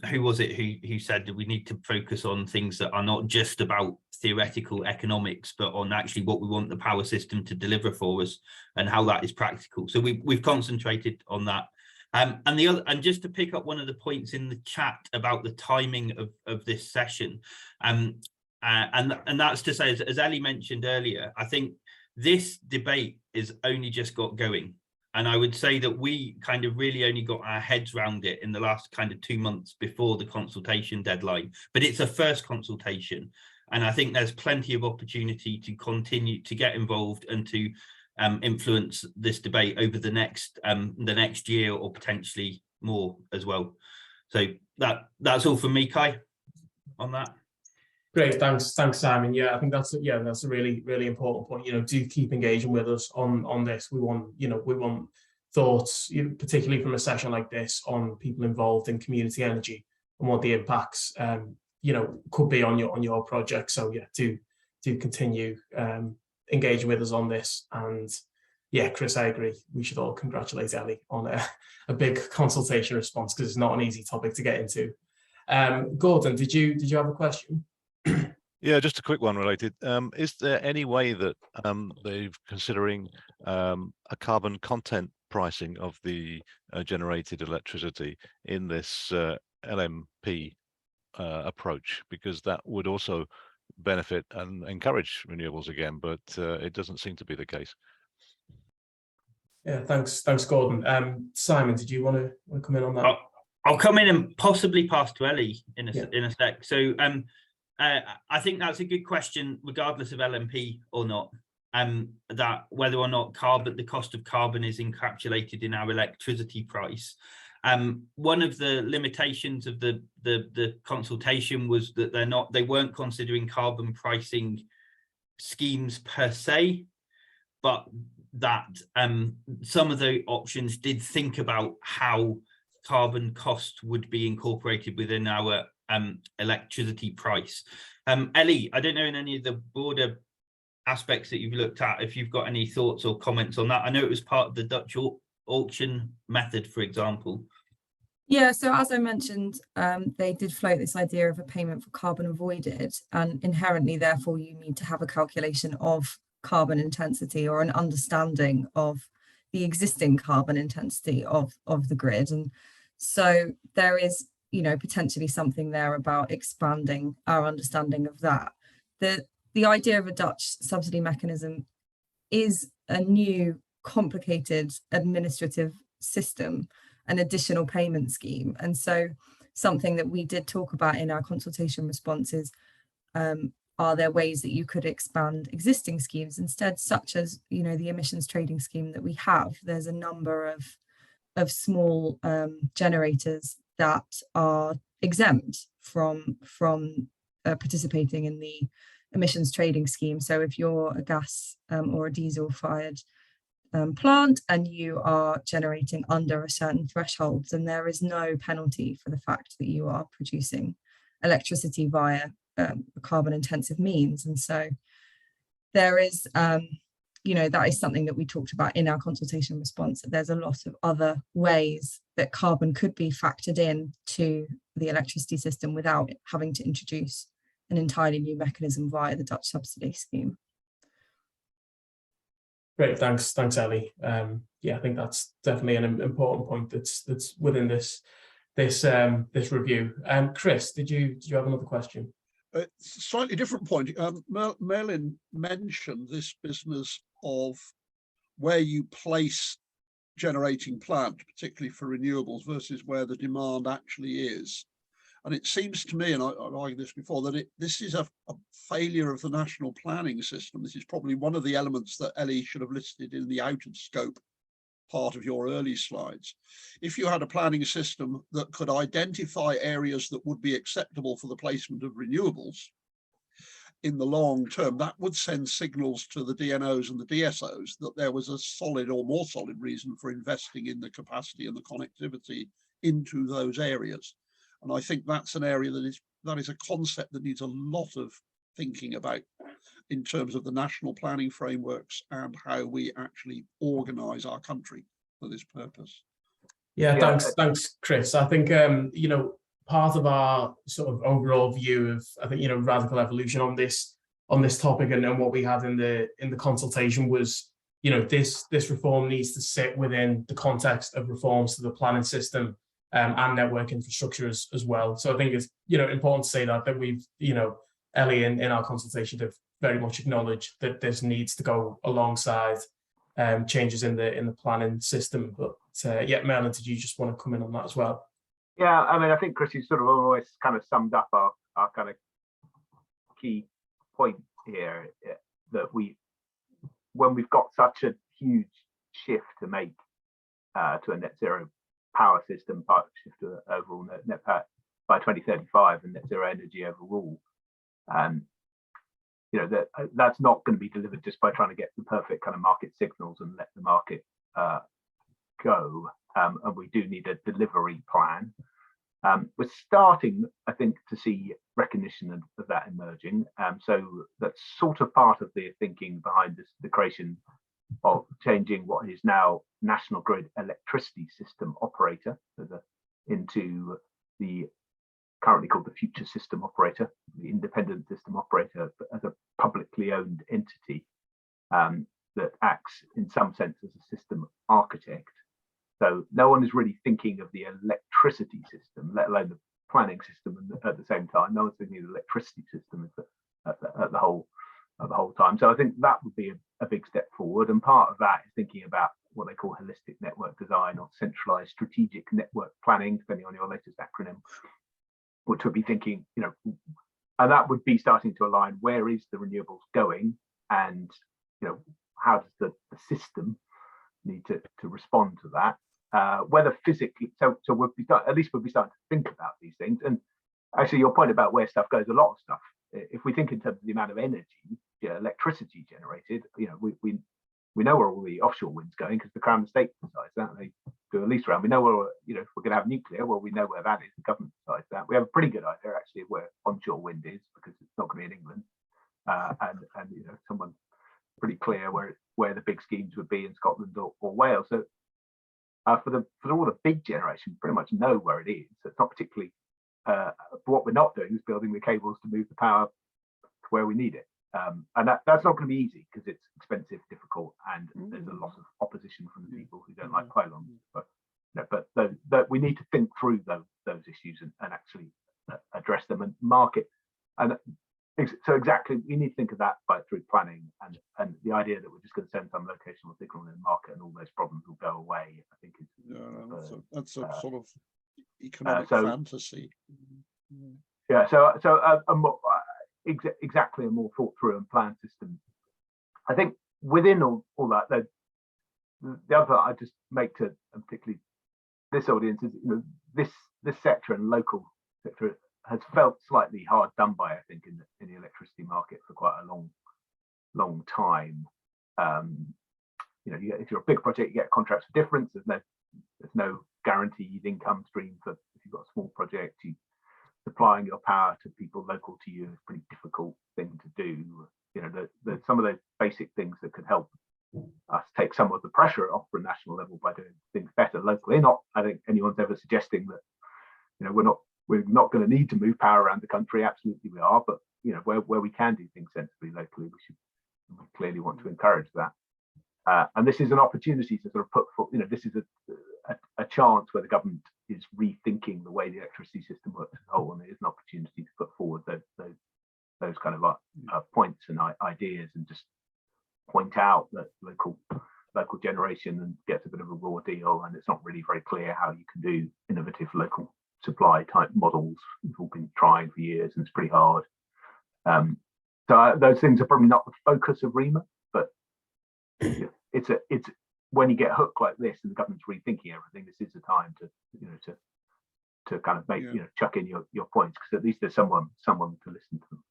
who was it who said that we need to focus on things that are not just about theoretical economics, but on actually what we want the power system to deliver for us and how that is practical. So we've concentrated on that. And just to pick up one of the points in the chat about the timing of this session, and that's to say, as Ellie mentioned earlier, I think this debate is only just got going. And I would say that we kind of really only got our heads around it in the last kind of 2 months before the consultation deadline, but it's a first consultation. And I think there's plenty of opportunity to continue to get involved and to influence this debate over the next year, or potentially more as well. So that's all from me, Kai, on that. Great, thanks, Simon. Yeah, I think that's a really, really important point. Do keep engaging with us on this. We want thoughts, particularly from a session like this, on people involved in community energy and what the impacts could be on your project. So yeah, do continue engaging with us on this. And yeah, Chris, I agree. We should all congratulate Ellie on a big consultation response, because it's not an easy topic to get into. Gordon, did you have a question? Yeah, just a quick one related. Is there any way that they're considering a carbon content pricing of the generated electricity in this LMP approach? Because that would also benefit and encourage renewables again, but it doesn't seem to be the case. Yeah, thanks, Gordon. Simon, did you want to come in on that? I'll come in and possibly pass to Ellie in a sec. So I think that's a good question, regardless of LMP or not. That whether or not the cost of carbon is encapsulated in our electricity price. One of the limitations of the consultation was that they weren't considering carbon pricing schemes per se, but that some of the options did think about how carbon cost would be incorporated within our electricity price. Ellie, I don't know in any of the broader aspects that you've looked at, if you've got any thoughts or comments on that. I know it was part of the Dutch auction method, for example. Yeah, so as I mentioned, they did float this idea of a payment for carbon avoided, and inherently, therefore, you need to have a calculation of carbon intensity or an understanding of the existing carbon intensity of the grid. And so there is, potentially something there about expanding our understanding of that. The idea of a Dutch subsidy mechanism is a new, complicated administrative system, an additional payment scheme. And so something that we did talk about in our consultation response is are there ways that you could expand existing schemes instead, such as, you know, the emissions trading scheme that we have? There's a number of small generators that are exempt from participating in the emissions trading scheme. So if you're a gas or a diesel fired plant and you are generating under a certain threshold, then there is no penalty for the fact that you are producing electricity via carbon intensive means. And so there is, you know, that is something that we talked about in our consultation response, that there's a lot of other ways that carbon could be factored in to the electricity system without having to introduce an entirely new mechanism via the Dutch subsidy scheme. Great, thanks, Ellie. Yeah, I think that's definitely an important point that's within this review. Chris, did you have another question? Slightly different point. Merlin mentioned this business of where you place generating plant, particularly for renewables, versus where the demand actually is. And it seems to me, and I've argued this before, that this is a failure of the national planning system. This is probably one of the elements that Ellie should have listed in the out of scope part of your early slides. If you had a planning system that could identify areas that would be acceptable for the placement of renewables in the long term, that would send signals to the DNOs and the DSOs that there was a solid or more solid reason for investing in the capacity and the connectivity into those areas. And I think that's an area that is a concept that needs a lot of thinking about in terms of the national planning frameworks and how we actually organize our country for this purpose. Yeah, thanks, Chris. I think, you know, part of our sort of overall view of, I think, you know, radical evolution on this topic and what we had in the consultation was, you know, this reform needs to sit within the context of reforms to the planning system and network infrastructure as well. So I think it's, you know, important to say that we've, you know, Ellie in our consultation have very much acknowledged that this needs to go alongside changes in the planning system. But yeah, Merlin, did you just want to come in on that as well? Yeah, I mean, I think Chris, you sort of always kind of summed up our kind of key point here, that when we've got such a huge shift to make to a net zero power system, shift to overall net power by 2035 and net zero energy overall, you know, that's not going to be delivered just by trying to get the perfect kind of market signals and let the market go. And we do need a delivery plan. We're starting, I think, to see recognition of that emerging. So that's sort of part of the thinking behind the creation of changing what is now National Grid Electricity System Operator into the currently called the Future System Operator, the Independent System Operator, as a publicly owned entity that acts in some sense as a system architect. So no one is really thinking of the electricity system, let alone the planning system at the same time. No one's thinking of the electricity system at the whole time. So I think that would be a big step forward. And part of that is thinking about what they call holistic network design or centralized strategic network planning, depending on your latest acronym, which would be thinking, you know, and that would be starting to align where is the renewables going, and, you know, how does the system need to respond to that, whether physically, so we'll be at least we'll be starting to think about these things. And actually your point about where stuff goes, a lot of stuff, if we think in terms of the amount of energy, electricity generated, you know, we know where all the offshore wind's going because the Crown Estate decides that. They do a lease round. We know where, you know, if we're going to have nuclear, well, we know where that is. The government decides that. We have a pretty good idea actually of where onshore wind is because it's not going to be in England, and you know, someone pretty clear where the big schemes would be in Scotland or Wales. So for all the big generation, pretty much know where it is. So it's not particularly. But what we're not doing is building the cables to move the power to where we need it. And that's not going to be easy because it's expensive, difficult, and there's a lot of opposition from the people who don't like pylons. But you know, but we need to think through those issues and actually address them and market. And so exactly, we need to think of that through planning and the idea that we're just going to send some locational signal in the market and all those problems will go away. I think that's a sort of economic fantasy. Yeah. So exactly a more thought through and planned system. I think within all that, the other I just make to, and particularly this audience, is this sector and local sector has felt slightly hard done by, I think, in the electricity market for quite a long time. If you're a big project, you get contracts for difference. There's no guaranteed income stream for if you've got a small project. Supplying your power to people local to you is a pretty difficult thing to do. Some of those basic things that could help us take some of the pressure off for a national level by doing things better locally. I think anyone's ever suggesting that we're not going to need to move power around the country. Absolutely we are, but where we can do things sensibly locally, we clearly want to encourage that. And this is an opportunity to sort of put forward, this is a chance where the government is rethinking the way the electricity system works as a whole, and there is an opportunity to put forward those kind of points and ideas, and just point out that local generation and gets a bit of a raw deal, and it's not really very clear how you can do innovative local supply type models. We've all been trying for years, and it's pretty hard. So those things are probably not the focus of REMA, but it's when you get hooked like this and the government's rethinking everything, this is the time to kind of make chuck in your points, because at least there's someone to listen to them.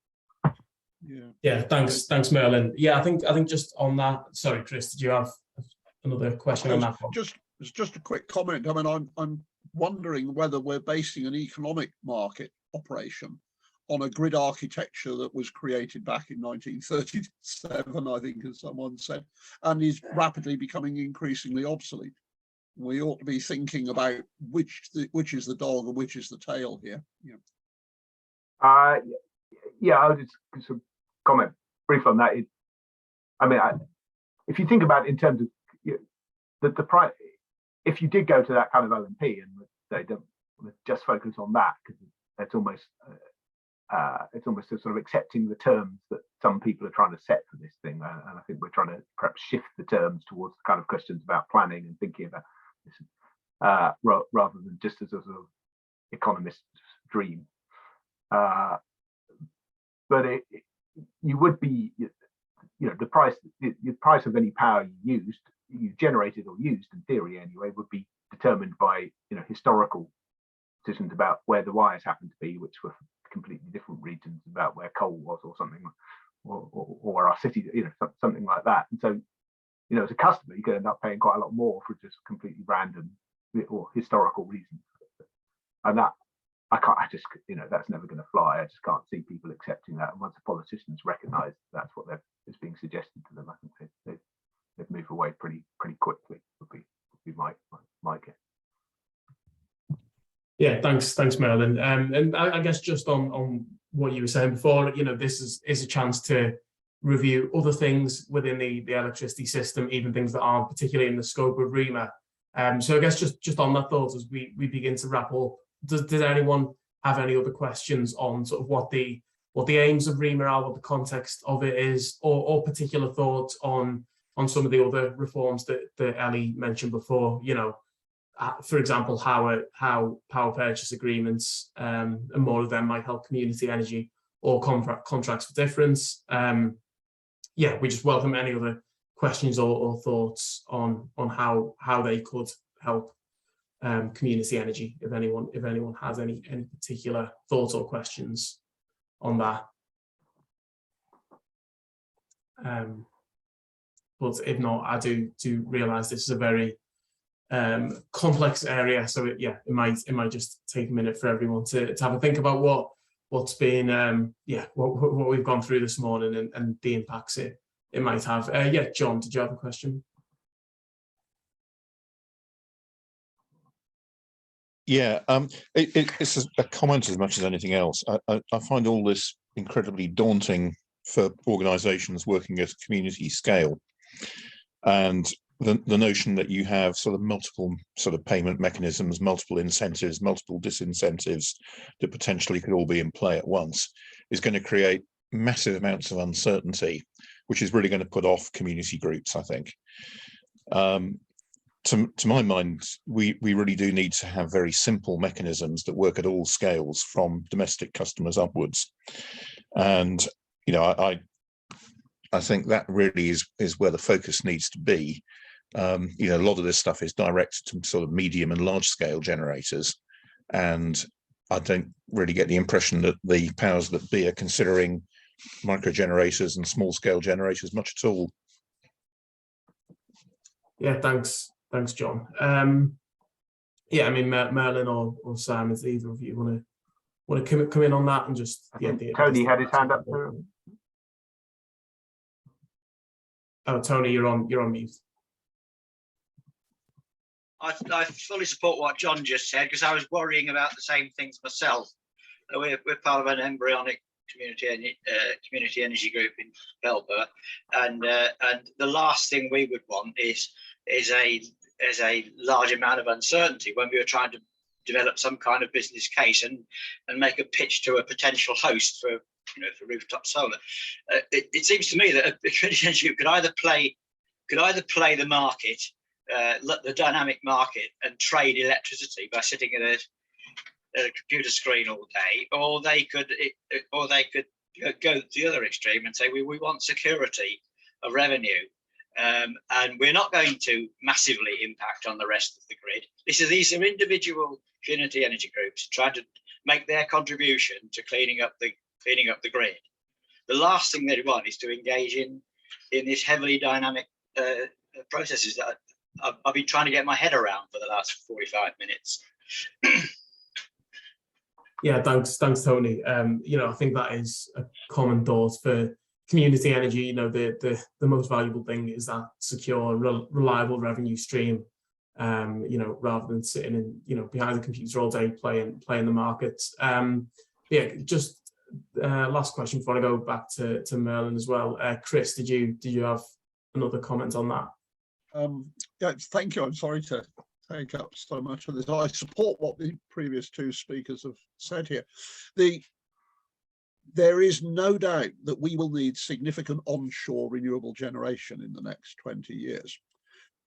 Yeah, thanks Merlin. Yeah, I think just on that, sorry Chris, did you have another question on that one? Just a quick comment. I mean, I'm wondering whether we're basing an economic market operation on a grid architecture that was created back in 1937, I think, as someone said, and is rapidly becoming increasingly obsolete. We ought to be thinking about which is the dog and which is the tail here. I would just sort of comment briefly on that. If you think about it in terms of the price, if you did go to that kind of OMP and they don't just focus on that, because it's almost sort of accepting the terms that some people are trying to set for this thing, and I think we're trying to perhaps shift the terms towards the kind of questions about planning and thinking about this, rather than just as a sort of economist's dream. But you would be, the price of any power you generated or used, in theory anyway, would be determined by historical decisions about where the wires happen to be, which were completely different regions, about where coal was or something, or our city, something like that. And so, as a customer, you could end up paying quite a lot more for just completely random or historical reasons. And that that's never going to fly. I just can't see people accepting that. And once the politicians recognise that's what is being suggested to them, I think they've moved away pretty quickly. Would be my guess. Yeah, thanks Merlin. And I guess just on what you were saying before, this is a chance to review other things within the electricity system, even things that aren't particularly in the scope of REMA. So I guess just on that thought, as we begin to wrap up, does anyone have any other questions on sort of what the aims of REMA are, what the context of it is, or particular thoughts on some of the other reforms that Ellie mentioned before? For example, how power purchase agreements and more of them might help community energy, or contracts for difference. We just welcome any other questions or thoughts on how they could help community energy, if anyone has any particular thoughts or questions on that. But if not, I do realise this is a very complex area, so it might just take a minute for everyone to have a think about what's been what we've gone through this morning and the impacts it might have. John, did you have a question? Yeah, it's a comment as much as anything else. I find all this incredibly daunting for organisations working at a community scale, and the notion that you have sort of multiple sort of payment mechanisms, multiple incentives, multiple disincentives that potentially could all be in play at once is going to create massive amounts of uncertainty, which is really going to put off community groups, I think. To my mind, we really do need to have very simple mechanisms that work at all scales, from domestic customers upwards. And you know, I think that really is where the focus needs to be. You know, a lot of this stuff is directed to sort of medium and large scale generators, and I don't really get the impression that the powers that be are considering micro generators and small scale generators much at all. Yeah, thanks, John. Yeah, I mean, Merlin or Sam, is either of you want to come in on that and just Tony had his hand up too. Oh, Tony, you're on mute. I fully support what John just said, because I was worrying about the same things myself. We're part of an embryonic community energy group in Belper, and the last thing we would want is a large amount of uncertainty when we were trying to develop some kind of business case and make a pitch to a potential host for rooftop solar. It seems to me that a community energy group could either play the market, the dynamic market, and trade electricity by sitting at a computer screen all day, or they could go to the other extreme and say we want security of revenue, and we're not going to massively impact on the rest of the grid. These are individual community energy groups trying to make their contribution to cleaning up the grid. The last thing they want is to engage in this heavily dynamic processes that I've been trying to get my head around for the last 45 minutes. Yeah, thanks, Tony. You know, I think that is a common thought for community energy. You know, the most valuable thing is that secure, reliable revenue stream. You know, rather than sitting in behind the computer all day playing the markets. Yeah, just last question before I go back to Merlin as well. Chris, did you have another comment on that? Yeah, thank you. I'm sorry to take up so much of this. I support what the previous two speakers have said here. There is no doubt that we will need significant onshore renewable generation in the next 20 years.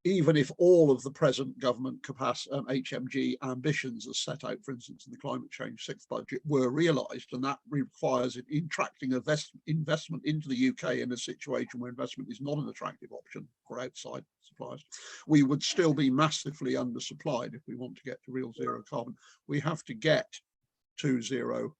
Even if all of the present government capacity HMG ambitions as set out, for instance, in the climate change 6th budget were realised, and that requires it in attracting investment into the UK in a situation where investment is not an attractive option for outside suppliers, we would still be massively undersupplied if we want to get to real zero carbon. We have to get to zero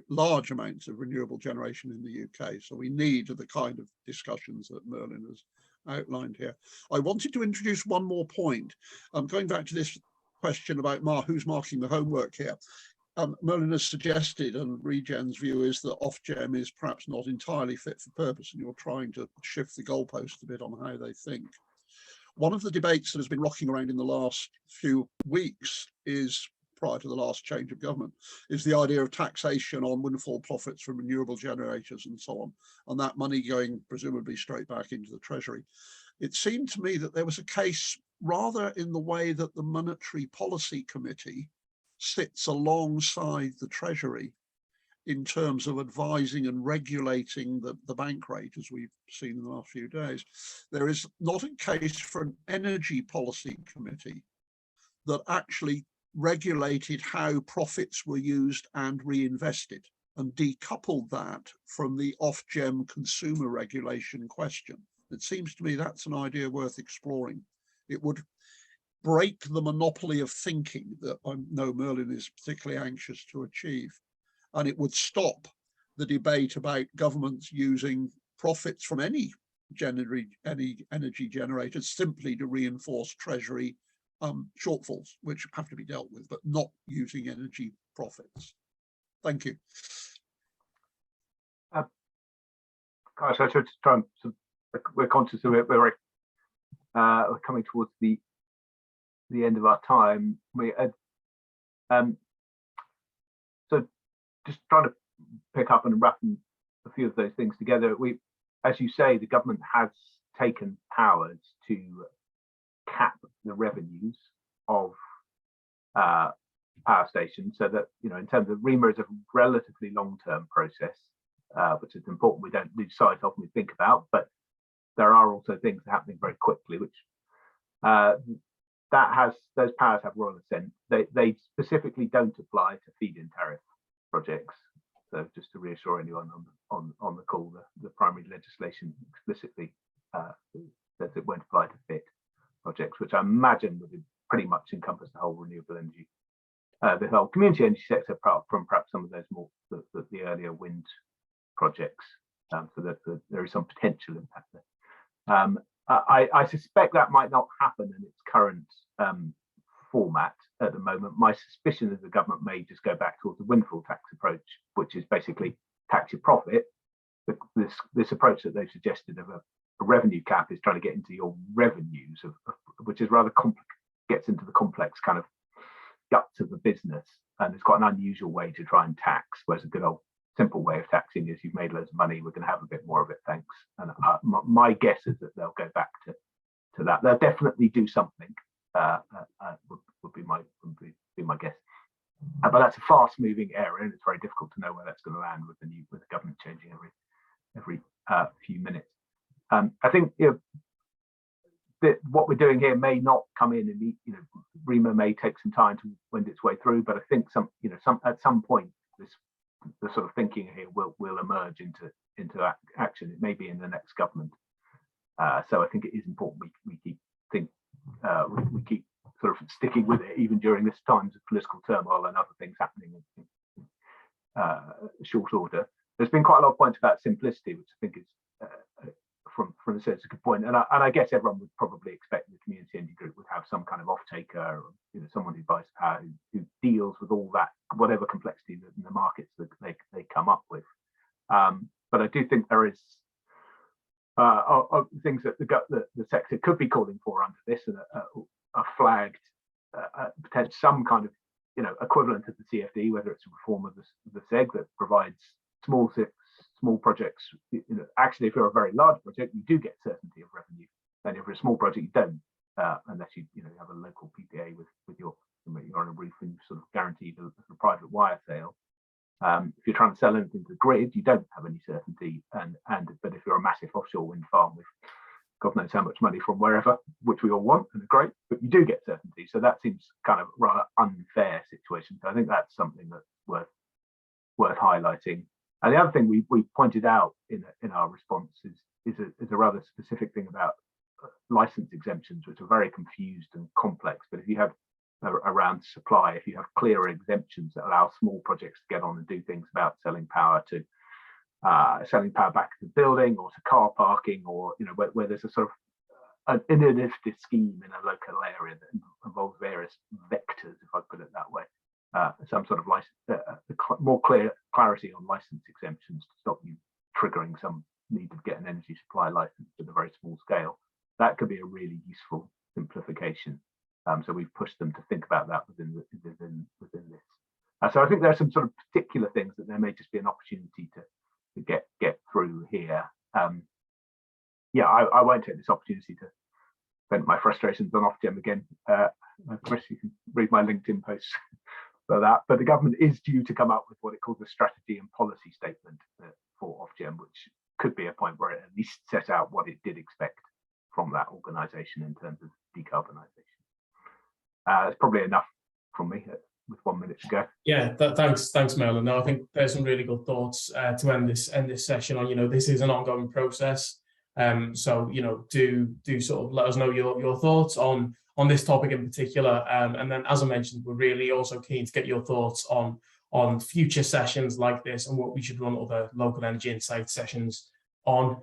large amounts of renewable generation in the UK. So we need the kind of discussions that Merlin has outlined here. I wanted to introduce one more point. Going back to this question about who's marking the homework here. Merlin has suggested, and Regen's view is that Ofgem is perhaps not entirely fit for purpose, and you're trying to shift the goalpost a bit on how they think. One of the debates that has been rocking around in the last few weeks is, prior to the last change of government, is the idea of taxation on windfall profits from renewable generators and so on, and that money going presumably straight back into the Treasury. It seemed to me that there was a case rather in the way that the Monetary Policy Committee sits alongside the Treasury in terms of advising and regulating the bank rate, as we've seen in the last few days. There is not a case for an Energy Policy Committee that actually regulated how profits were used and reinvested, and decoupled that from the Ofgem consumer regulation question. It seems to me that's an idea worth exploring. It would break the monopoly of thinking that I know Merlin is particularly anxious to achieve, and it would stop the debate about governments using profits from any energy generators simply to reinforce Treasury shortfalls, which have to be dealt with, but not using energy profits. Thank you. Guys, I should try and, we're conscious of it. We're coming towards the end of our time. So just trying to pick up and wrap a few of those things together. As you say, the government has taken powers to cap the revenues of power stations, so that, you know, in terms of REMA is a relatively long-term process, which is important we don't lose sight of when we think about, but there are also things happening very quickly, which those powers have royal assent. They specifically don't apply to feed-in tariff projects. though, just to reassure anyone on the call. The primary legislation explicitly says it won't apply to FIT projects, which I imagine would pretty much encompass the whole renewable energy, the whole community energy sector, apart from perhaps some of those more the earlier wind projects. So that there is some potential impact there. I suspect that might not happen in its current format at the moment. My suspicion is the government may just go back towards the windfall tax approach, which is basically tax your profit. This approach that they've suggested of a revenue cap is trying to get into your revenues, which is rather gets into the complex kind of guts of the business, and it's quite an unusual way to try and tax. Whereas a good old simple way of taxing is you've made loads of money, we're going to have a bit more of it, thanks. And my guess is that they'll go back to that. They'll definitely do something. Would be my guess. But that's a fast-moving area, and it's very difficult to know where that's going to land with the government changing every few minutes. I think that what we're doing here may not come in, and REMA may take some time to wend its way through. But I think at some point the sort of thinking here will emerge into action. It may be in the next government. So I think it is important we keep sort of sticking with it, even during this times of political turmoil and other things happening in short order. There's been quite a lot of points about simplicity, which I think is from the sense a good point. And I guess everyone would probably expect the community energy group would have some kind of off-taker, or someone who buys power who deals with all that, whatever complexity in the markets that they come up with. But I do think there is things that the sector could be calling for under this, and are flagged potentially some kind of equivalent of the CFD, whether it's a reform of the SEG that provides small projects. Actually, if you're a very large project, you do get certainty of revenue, and if you're a small project, you don't, unless you have a local PPA with you're on a roof and you sort of guaranteed a private wire sale. If you're trying to sell anything to the grid, you don't have any certainty, but if you're a massive offshore wind farm with God knows how much money from wherever, which we all want and are great, but you do get certainty. So that seems kind of rather unfair situation. So I think that's something that's worth highlighting. And the other thing we pointed out in our response is a rather specific thing about license exemptions, which are very confused and complex. But if you have around supply, if you have clearer exemptions that allow small projects to get on and do things about selling power back to the building or to car parking, or where there's a sort of an innovative scheme in a local area that involves various vectors, if I put it that way, some sort of more clarity on license exemptions to stop you triggering some need to get an energy supply license at a very small scale. That could be a really useful simplification. So we've pushed them to think about that within this. So I think there are some sort of particular things that there may just be an opportunity to get through here. I won't take this opportunity to vent my frustrations on Ofgem again. Chris, you can read my LinkedIn posts for that. But the government is due to come up with what it calls a strategy and policy statement for Ofgem, which could be a point where it at least set out what it did expect from that organisation in terms of decarbonisation. It's probably enough from me with 1 minute to go. Yeah, thanks, Merlin. No, I think there's some really good thoughts to end this session on. This is an ongoing process. So do sort of let us know your thoughts on this topic in particular. And then, as I mentioned, we're really also keen to get your thoughts on future sessions like this and what we should run other local energy insight sessions on.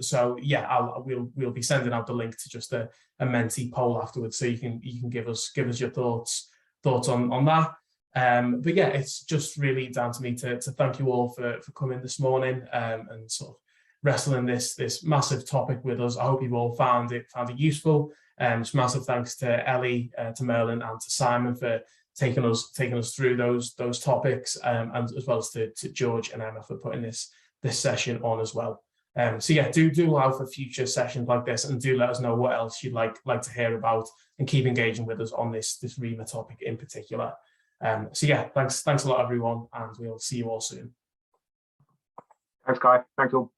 So yeah, we'll be sending out the link to just a Menti poll afterwards, so you can give us your thoughts on that. But yeah, it's just really down to me to thank you all for coming this morning and sort of wrestling this massive topic with us. I hope you've all found it useful. Just massive thanks to Ellie, to Merlin, and to Simon for taking us through those topics, and as well as to George and Emma for putting this session on as well. So yeah, do allow for future sessions like this, and do let us know what else you'd like to hear about, and keep engaging with us on this REMA topic in particular. So yeah, thanks a lot, everyone, and we'll see you all soon. Thanks, Guy. Thanks all.